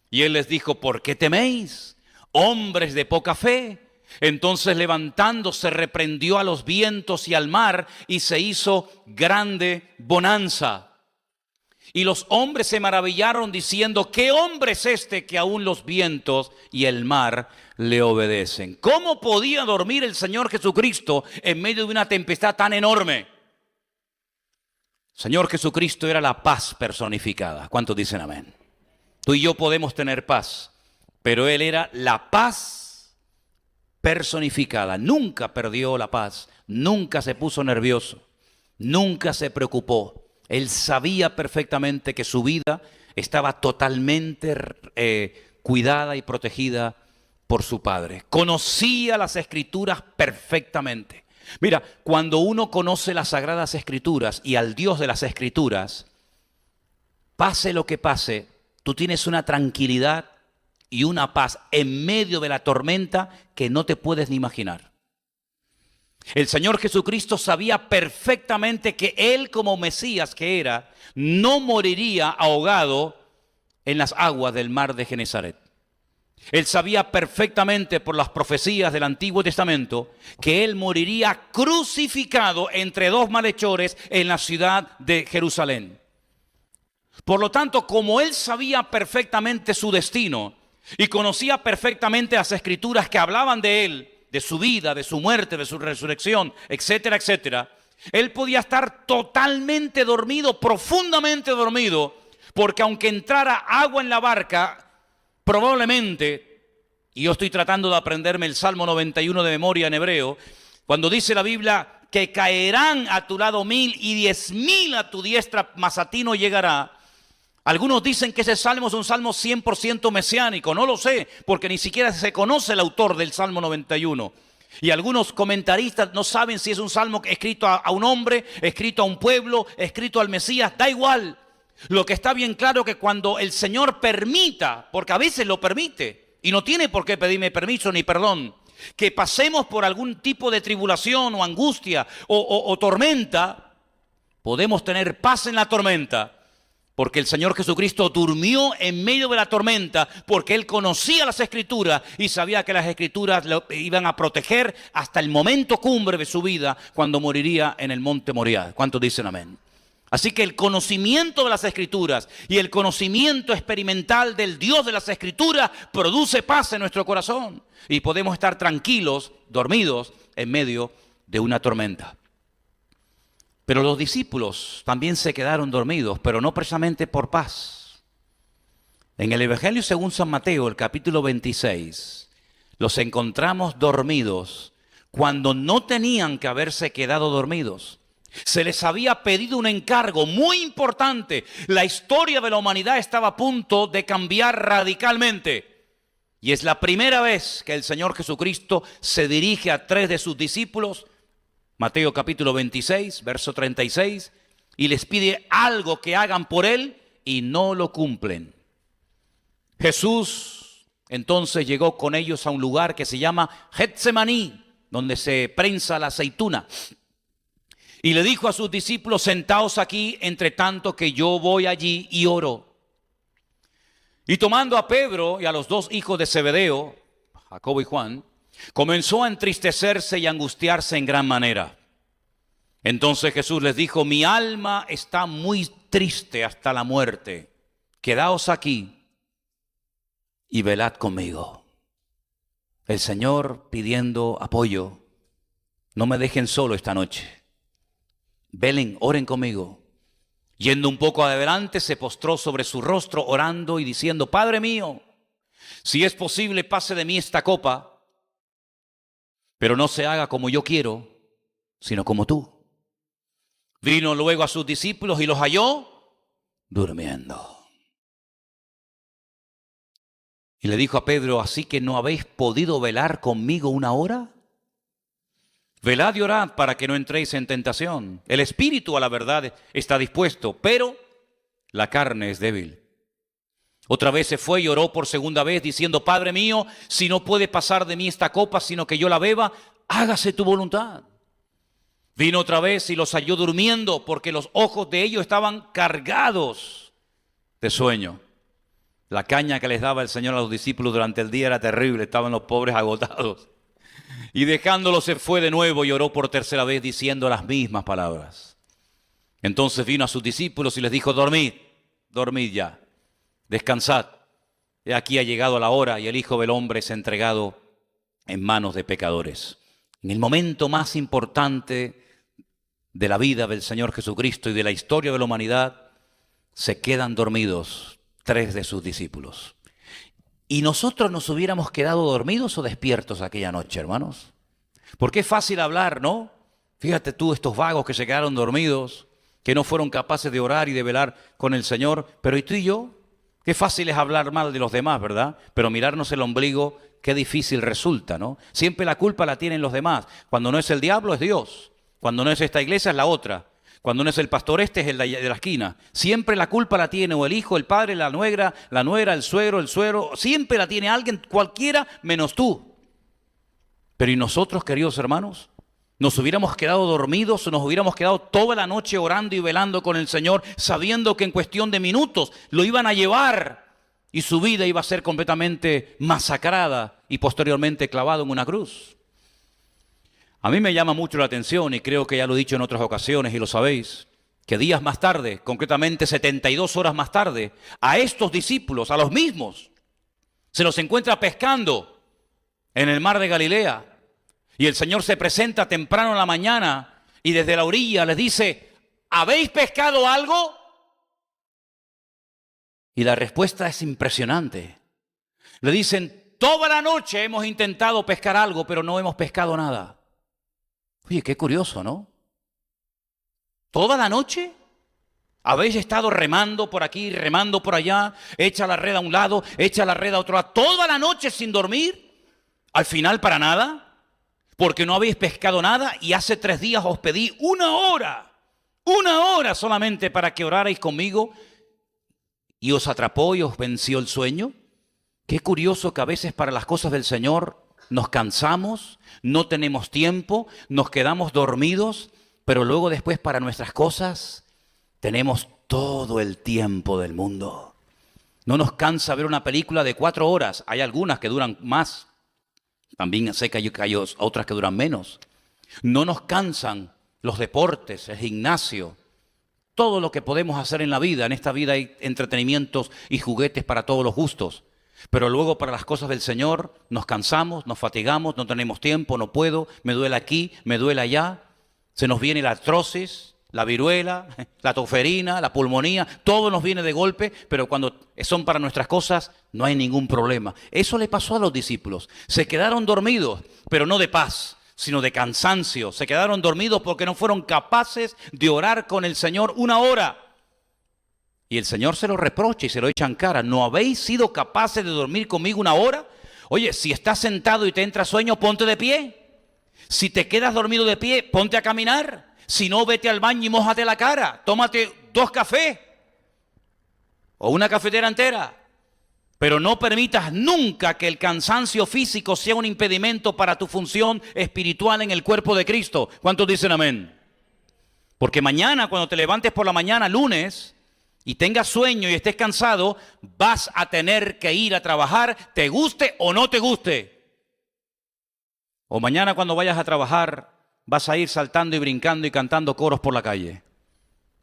Y él les dijo: ¿por qué teméis, hombres de poca fe? Entonces levantándose reprendió a los vientos y al mar y se hizo grande bonanza. Y los hombres se maravillaron diciendo: ¿qué hombre es este que aún los vientos y el mar le obedecen? ¿Cómo podía dormir el Señor Jesucristo en medio de una tempestad tan enorme? Señor Jesucristo era la paz personificada. ¿Cuántos dicen amén? Tú y yo podemos tener paz, pero Él era la paz personificada. Nunca perdió la paz, nunca se puso nervioso, nunca se preocupó. Él sabía perfectamente que su vida estaba totalmente cuidada y protegida por su Padre. Conocía las Escrituras perfectamente. Mira, cuando uno conoce las Sagradas Escrituras y al Dios de las Escrituras, pase lo que pase, tú tienes una tranquilidad y una paz en medio de la tormenta que no te puedes ni imaginar. El Señor Jesucristo sabía perfectamente que Él, como Mesías que era, no moriría ahogado en las aguas del mar de Genesaret. Él sabía perfectamente por las profecías del Antiguo Testamento que Él moriría crucificado entre dos malhechores en la ciudad de Jerusalén. Por lo tanto, como Él sabía perfectamente su destino y conocía perfectamente las Escrituras que hablaban de Él, de su vida, de su muerte, de su resurrección, etcétera, etcétera, Él podía estar totalmente dormido, profundamente dormido, porque aunque entrara agua en la barca, probablemente, y yo estoy tratando de aprenderme el Salmo 91 de memoria en hebreo, cuando dice la Biblia que caerán a tu lado 1000 y 10,000 a tu diestra, mas a ti no llegará. Algunos dicen que ese salmo es un salmo 100% mesiánico. No lo sé, porque ni siquiera se conoce el autor del Salmo 91. Y algunos comentaristas no saben si es un salmo escrito a un hombre, escrito a un pueblo, escrito al Mesías. Da igual. Lo que está bien claro es que cuando el Señor permita, porque a veces lo permite, y no tiene por qué pedirme permiso ni perdón, que pasemos por algún tipo de tribulación o angustia o tormenta, podemos tener paz en la tormenta. Porque el Señor Jesucristo durmió en medio de la tormenta porque Él conocía las Escrituras y sabía que las Escrituras lo iban a proteger hasta el momento cumbre de su vida cuando moriría en el monte Moriah. ¿Cuántos dicen amén? Así que el conocimiento de las Escrituras y el conocimiento experimental del Dios de las Escrituras produce paz en nuestro corazón y podemos estar tranquilos, dormidos en medio de una tormenta. Pero los discípulos también se quedaron dormidos, pero no precisamente por paz. En el Evangelio según San Mateo, el capítulo 26, los encontramos dormidos cuando no tenían que haberse quedado dormidos. Se les había pedido un encargo muy importante. La historia de la humanidad estaba a punto de cambiar radicalmente. Y es la primera vez que el Señor Jesucristo se dirige a 3 de sus discípulos, Mateo capítulo 26, verso 36, y les pide algo que hagan por Él y no lo cumplen. Jesús entonces llegó con ellos a un lugar que se llama Getsemaní, donde se prensa la aceituna. Y le dijo a sus discípulos: sentaos aquí, entre tanto que yo voy allí y oro. Y tomando a Pedro y a los 2 hijos de Zebedeo, Jacobo y Juan, comenzó a entristecerse y angustiarse en gran manera. Entonces Jesús les dijo: mi alma está muy triste hasta la muerte. Quedaos aquí y velad conmigo. El Señor pidiendo apoyo. No me dejen solo esta noche. Velen, oren conmigo. Yendo un poco adelante, se postró sobre su rostro orando y diciendo: Padre mío, si es posible, pase de mí esta copa, pero no se haga como yo quiero, sino como tú. Vino luego a sus discípulos y los halló durmiendo. Y le dijo a Pedro: ¿así que no habéis podido velar conmigo una hora? Velad y orad para que no entréis en tentación. El espíritu a la verdad está dispuesto, pero la carne es débil. Otra vez se fue y oró por segunda vez, diciendo: Padre mío, si no puede pasar de mí esta copa, sino que yo la beba, hágase tu voluntad. Vino otra vez y los halló durmiendo, porque los ojos de ellos estaban cargados de sueño. La caña que les daba el Señor a los discípulos durante el día era terrible, estaban los pobres agotados. Y dejándolo se fue de nuevo y oró por tercera vez diciendo las mismas palabras. Entonces vino a sus discípulos y les dijo: dormid, dormid ya, descansad. He aquí ha llegado la hora y el Hijo del Hombre es entregado en manos de pecadores. En el momento más importante de la vida del Señor Jesucristo y de la historia de la humanidad, se quedan dormidos 3 de sus discípulos. ¿Y nosotros nos hubiéramos quedado dormidos o despiertos aquella noche, hermanos? Porque es fácil hablar, ¿no? Fíjate tú, estos vagos que se quedaron dormidos, que no fueron capaces de orar y de velar con el Señor. Pero ¿y tú y yo? Qué fácil es hablar mal de los demás, ¿verdad? Pero mirarnos el ombligo, qué difícil resulta, ¿no? Siempre la culpa la tienen los demás. Cuando no es el diablo, es Dios. Cuando no es esta iglesia, es la otra. Cuando no es el pastor este, es el de la esquina. Siempre la culpa la tiene o el hijo, el padre, la nuera, el suegro. Siempre la tiene alguien, cualquiera, menos tú. Pero ¿y nosotros, queridos hermanos? ¿Nos hubiéramos quedado dormidos o nos hubiéramos quedado toda la noche orando y velando con el Señor, sabiendo que en cuestión de minutos lo iban a llevar y su vida iba a ser completamente masacrada y posteriormente clavado en una cruz? A mí me llama mucho la atención, y creo que ya lo he dicho en otras ocasiones y lo sabéis, que días más tarde, concretamente 72 horas más tarde, a estos discípulos, a los mismos, se los encuentra pescando en el mar de Galilea. Y el Señor se presenta temprano en la mañana y desde la orilla les dice: ¿habéis pescado algo? Y la respuesta es impresionante. Le dicen: toda la noche hemos intentado pescar algo, pero no hemos pescado nada. Oye, qué curioso, ¿no? ¿Toda la noche? ¿Habéis estado remando por aquí, remando por allá? Echa la red a un lado, echa la red a otro lado. ¿Toda la noche sin dormir? ¿Al final para nada? Porque no habéis pescado nada y hace 3 días os pedí una hora solamente para que orarais conmigo y os atrapó y os venció el sueño. Qué curioso que a veces para las cosas del Señor nos cansamos, no tenemos tiempo, nos quedamos dormidos, pero luego después para nuestras cosas tenemos todo el tiempo del mundo. No nos cansa ver una película de 4 horas, hay algunas que duran más, también sé que hay otras que duran menos. No nos cansan los deportes, el gimnasio, todo lo que podemos hacer en la vida. En esta vida hay entretenimientos y juguetes para todos los gustos. Pero luego para las cosas del Señor nos cansamos, nos fatigamos, no tenemos tiempo, no puedo, me duele aquí, me duele allá. Se nos viene la artrosis, la viruela, la toferina, la pulmonía, todo nos viene de golpe, pero cuando son para nuestras cosas no hay ningún problema. Eso le pasó a los discípulos. Se quedaron dormidos, pero no de paz, sino de cansancio. Se quedaron dormidos porque no fueron capaces de orar con el Señor una hora. Y el Señor se lo reprocha y se lo echa en cara. ¿No habéis sido capaces de dormir conmigo una hora? Oye, si estás sentado y te entra sueño, ponte de pie. Si te quedas dormido de pie, ponte a caminar. Si no, vete al baño y mójate la cara. Tómate 2 cafés o una cafetera entera. Pero no permitas nunca que el cansancio físico sea un impedimento para tu función espiritual en el cuerpo de Cristo. ¿Cuántos dicen amén? Porque mañana, cuando te levantes por la mañana, lunes, y tengas sueño y estés cansado, vas a tener que ir a trabajar, te guste o no te guste. O mañana cuando vayas a trabajar, vas a ir saltando y brincando y cantando coros por la calle.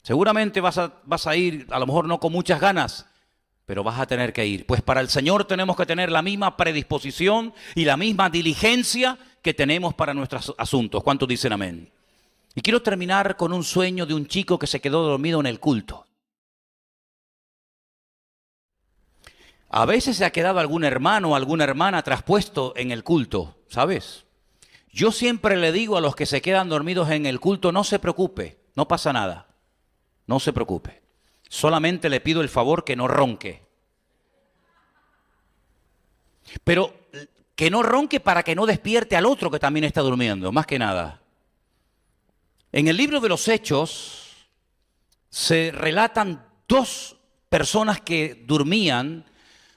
Seguramente vas a ir, a lo mejor no con muchas ganas, pero vas a tener que ir. Pues para el Señor tenemos que tener la misma predisposición y la misma diligencia que tenemos para nuestros asuntos. ¿Cuántos dicen amén? Y quiero terminar con un sueño de un chico que se quedó dormido en el culto. A veces se ha quedado algún hermano o alguna hermana traspuesto en el culto, ¿sabes? Yo siempre le digo a los que se quedan dormidos en el culto, no se preocupe, no pasa nada, no se preocupe. Solamente le pido el favor que no ronque. Pero que no ronque para que no despierte al otro que también está durmiendo, más que nada. En el libro de los Hechos se relatan 2 personas que durmían.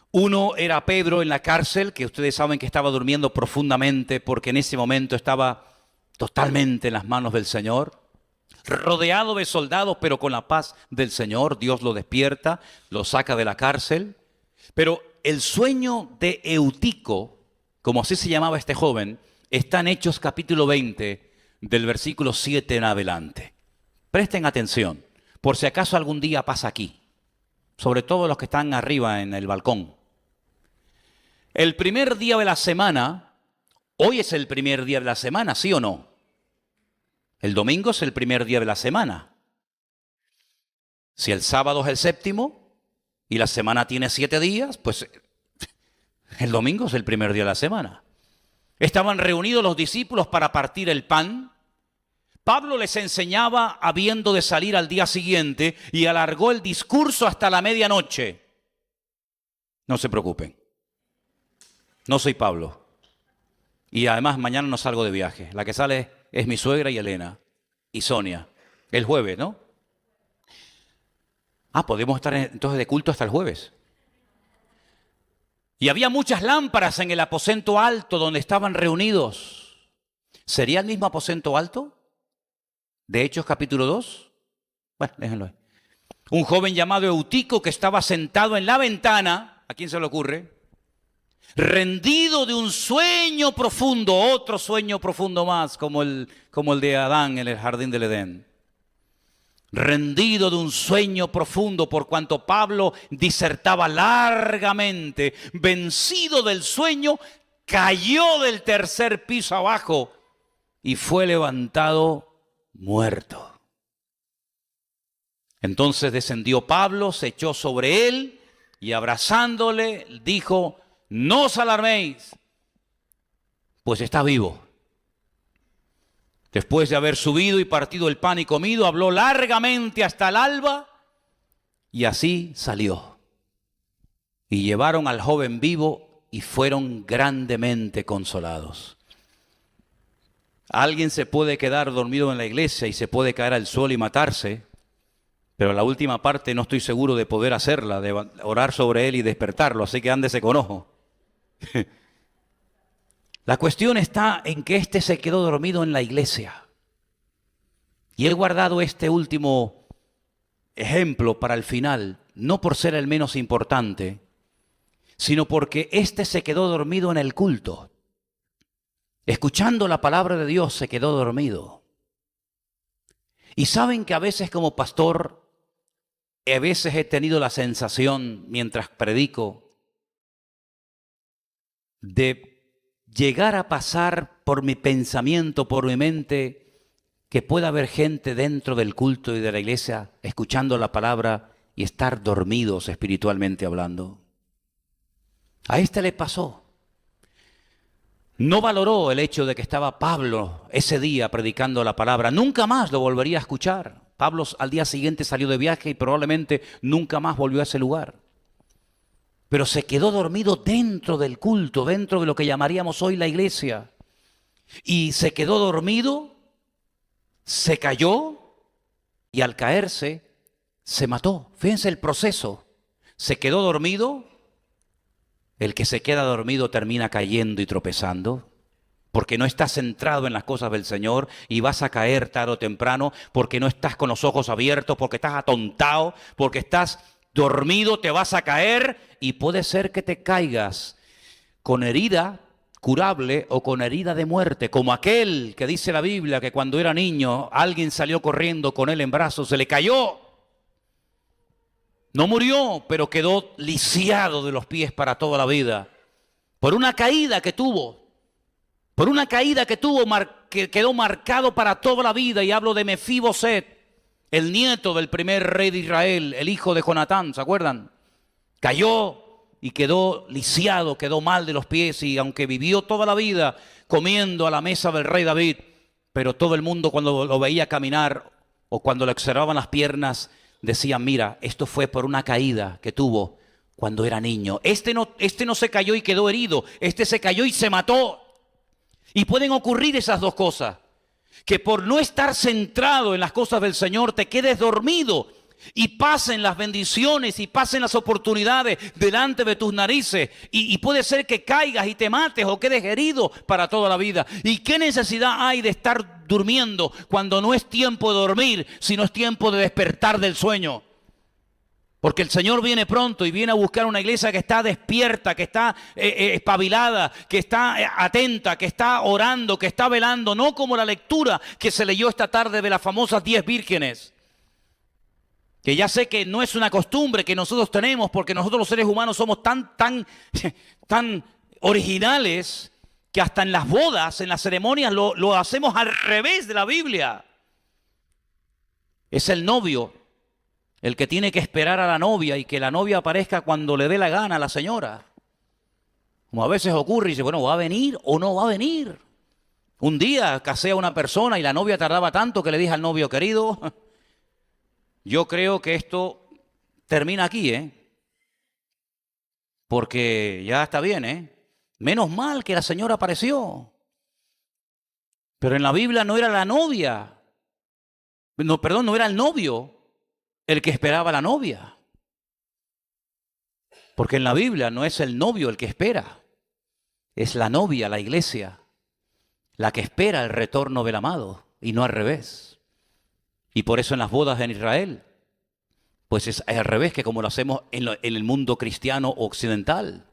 Uno era Pedro en la cárcel, que ustedes saben que estaba durmiendo profundamente porque en ese momento estaba totalmente en las manos del Señor. Rodeado de soldados, pero con la paz del Señor, Dios lo despierta, lo saca de la cárcel. Pero el sueño de Eutico, como así se llamaba este joven, está en Hechos capítulo 20, del versículo 7 en adelante. Presten atención, por si acaso algún día pasa aquí, sobre todo los que están arriba en el balcón. El primer día de la semana, hoy es el primer día de la semana, ¿sí o no? El domingo es el primer día de la semana. Si el sábado es el séptimo y la semana tiene 7 días, pues el domingo es el primer día de la semana. Estaban reunidos los discípulos para partir el pan. Pablo les enseñaba habiendo de salir al día siguiente y alargó el discurso hasta la medianoche. No se preocupen. No soy Pablo. Y además mañana no salgo de viaje. La que sale es mi suegra y Elena y Sonia. El jueves, ¿no? Podemos estar entonces de culto hasta el jueves. Y había muchas lámparas en el aposento alto donde estaban reunidos. ¿Sería el mismo aposento alto de Hechos capítulo 2? Bueno, déjenlo ahí. Un joven llamado Eutico que estaba sentado en la ventana, ¿a quién se le ocurre? Rendido de un sueño profundo, otro sueño profundo más, como el de Adán en el jardín del Edén. Rendido de un sueño profundo, por cuanto Pablo disertaba largamente, vencido del sueño, cayó del 3er piso abajo y fue levantado muerto. Entonces descendió Pablo, se echó sobre él y abrazándole dijo: no os alarméis, pues está vivo. Después de haber subido y partido el pan y comido, habló largamente hasta el alba y así salió. Y llevaron al joven vivo y fueron grandemente consolados. Alguien se puede quedar dormido en la iglesia y se puede caer al suelo y matarse, pero la última parte no estoy seguro de poder hacerla, de orar sobre él y despertarlo, así que ándese con ojo. La cuestión está en que este se quedó dormido en la iglesia. Y he guardado este último ejemplo para el final, no por ser el menos importante, sino porque este se quedó dormido en el culto. Escuchando la palabra de Dios se quedó dormido. Y saben que a veces como pastor, a veces he tenido la sensación mientras predico de llegar a pasar por mi pensamiento, por mi mente, que pueda haber gente dentro del culto y de la iglesia escuchando la palabra y estar dormidos espiritualmente hablando. A este le pasó. No valoró el hecho de que estaba Pablo ese día predicando la palabra. Nunca más lo volvería a escuchar. Pablo al día siguiente salió de viaje y probablemente nunca más volvió a ese lugar. pero se quedó dormido dentro del culto, dentro de lo que llamaríamos hoy la iglesia. Y se quedó dormido, se cayó y al caerse se mató. Fíjense el proceso. Se quedó dormido. El que se queda dormido termina cayendo y tropezando, porque no estás centrado en las cosas del Señor y vas a caer tarde o temprano, porque no estás con los ojos abiertos, porque estás atontado, porque estás dormido, te vas a caer y puede ser que te caigas con herida curable o con herida de muerte, como aquel que dice la Biblia que cuando era niño alguien salió corriendo con él en brazos, se le cayó. No murió, pero quedó lisiado de los pies para toda la vida. Por una caída que tuvo. Por una caída que tuvo, que quedó marcado para toda la vida. Y hablo de Mefiboset, el nieto del primer rey de Israel, el hijo de Jonatán, ¿se acuerdan? Cayó y quedó lisiado, quedó mal de los pies. Y aunque vivió toda la vida comiendo a la mesa del rey David, pero todo el mundo cuando lo veía caminar o cuando le observaban las piernas, decían, mira, esto fue por una caída que tuvo cuando era niño. Este no se cayó y quedó herido, este se cayó y se mató. Y pueden ocurrir esas dos cosas, que por no estar centrado en las cosas del Señor te quedes dormido y pasen las bendiciones y pasen las oportunidades delante de tus narices y puede ser que caigas y te mates o quedes herido para toda la vida. ¿Y qué necesidad hay de estar durmiendo cuando no es tiempo de dormir, sino es tiempo de despertar del sueño? Porque el Señor viene pronto y viene a buscar una iglesia que está despierta, que está espabilada, que está atenta, que está orando, que está velando, no como la lectura que se leyó esta tarde de las famosas 10 vírgenes. Que ya sé que no es una costumbre que nosotros tenemos, porque nosotros los seres humanos somos tan originales que hasta en las bodas, en las ceremonias, lo hacemos al revés de la Biblia. Es el novio el que tiene que esperar a la novia y que la novia aparezca cuando le dé la gana a la señora. Como a veces ocurre y dice, bueno, ¿va a venir o no va a venir? Un día casé a una persona y la novia tardaba tanto que le dije al novio, querido, yo creo que esto termina aquí, porque ya está bien, menos mal que la señora apareció. Pero en la Biblia no era la novia, no era el novio el que esperaba a la novia. Porque en la Biblia no es el novio el que espera, es la novia, la iglesia, la que espera el retorno del amado y no al revés. Y por eso en las bodas en Israel, pues es al revés que como lo hacemos en el mundo cristiano occidental.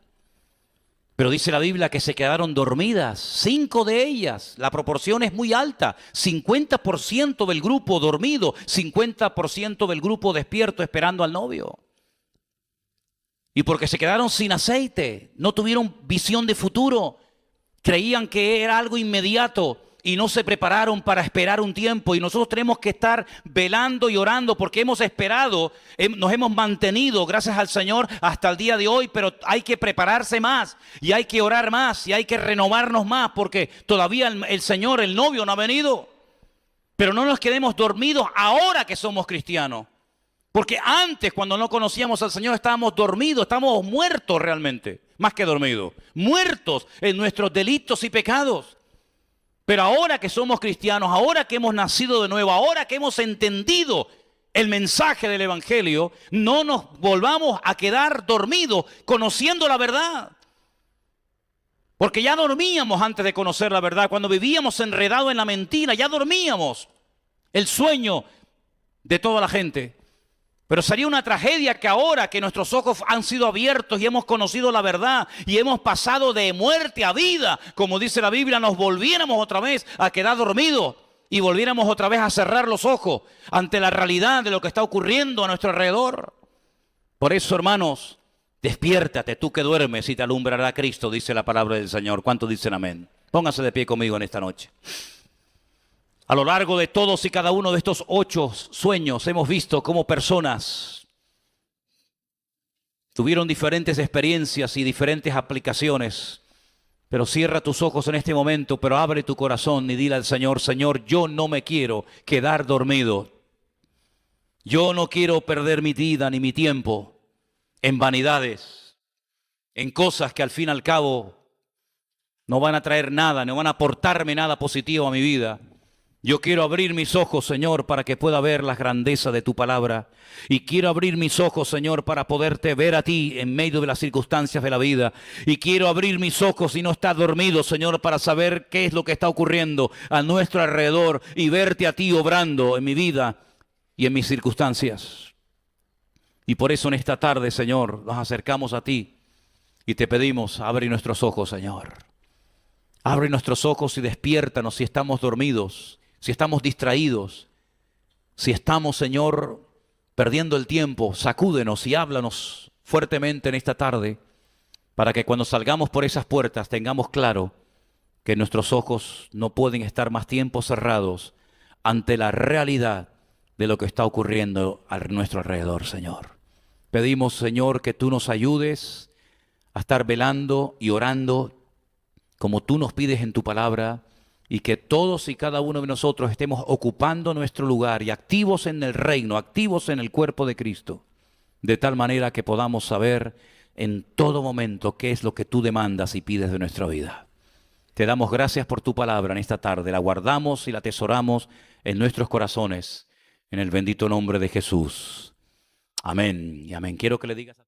Pero dice la Biblia que se quedaron dormidas, 5 de ellas, la proporción es muy alta, 50% del grupo dormido, 50% del grupo despierto esperando al novio. Y porque se quedaron sin aceite, no tuvieron visión de futuro, creían que era algo inmediato y no se prepararon para esperar un tiempo. Y nosotros tenemos que estar velando y orando porque hemos esperado, nos hemos mantenido, gracias al Señor, hasta el día de hoy, pero hay que prepararse más y hay que orar más y hay que renovarnos más porque todavía el Señor, el novio, no ha venido. Pero no nos quedemos dormidos ahora que somos cristianos. Porque antes, cuando no conocíamos al Señor, estábamos dormidos, estábamos muertos realmente, más que dormidos, muertos en nuestros delitos y pecados. Pero ahora que somos cristianos, ahora que hemos nacido de nuevo, ahora que hemos entendido el mensaje del Evangelio, no nos volvamos a quedar dormidos conociendo la verdad. Porque ya dormíamos antes de conocer la verdad, cuando vivíamos enredados en la mentira, ya dormíamos el sueño de toda la gente. Pero sería una tragedia que ahora que nuestros ojos han sido abiertos y hemos conocido la verdad y hemos pasado de muerte a vida, como dice la Biblia, nos volviéramos otra vez a quedar dormidos y volviéramos otra vez a cerrar los ojos ante la realidad de lo que está ocurriendo a nuestro alrededor. Por eso, hermanos, despiértate tú que duermes y te alumbrará Cristo, dice la palabra del Señor. ¿Cuántos dicen amén? Pónganse de pie conmigo en esta noche. A lo largo de todos y cada uno de estos 8 sueños hemos visto cómo personas tuvieron diferentes experiencias y diferentes aplicaciones. Pero cierra tus ojos en este momento, pero abre tu corazón y dile al Señor, Señor, yo no me quiero quedar dormido. Yo no quiero perder mi vida ni mi tiempo en vanidades. en cosas que al fin y al cabo no van a traer nada, no van a aportarme nada positivo a mi vida. Yo quiero abrir mis ojos, Señor, para que pueda ver la grandeza de tu palabra. Y quiero abrir mis ojos, Señor, para poderte ver a ti en medio de las circunstancias de la vida. Y quiero abrir mis ojos y no estar dormido, Señor, para saber qué es lo que está ocurriendo a nuestro alrededor y verte a ti obrando en mi vida y en mis circunstancias. Y por eso en esta tarde, Señor, nos acercamos a ti y te pedimos, abre nuestros ojos, Señor. Abre nuestros ojos y despiértanos si estamos dormidos, si estamos distraídos, si estamos, Señor, perdiendo el tiempo. Sacúdenos y háblanos fuertemente en esta tarde para que cuando salgamos por esas puertas tengamos claro que nuestros ojos no pueden estar más tiempo cerrados ante la realidad de lo que está ocurriendo a nuestro alrededor, Señor. Pedimos, Señor, que tú nos ayudes a estar velando y orando como tú nos pides en tu palabra, y que todos y cada uno de nosotros estemos ocupando nuestro lugar y activos en el reino, activos en el cuerpo de Cristo, de tal manera que podamos saber en todo momento qué es lo que tú demandas y pides de nuestra vida. Te damos gracias por tu palabra en esta tarde, la guardamos y la atesoramos en nuestros corazones, en el bendito nombre de Jesús. Amén y amén. Quiero que le digas a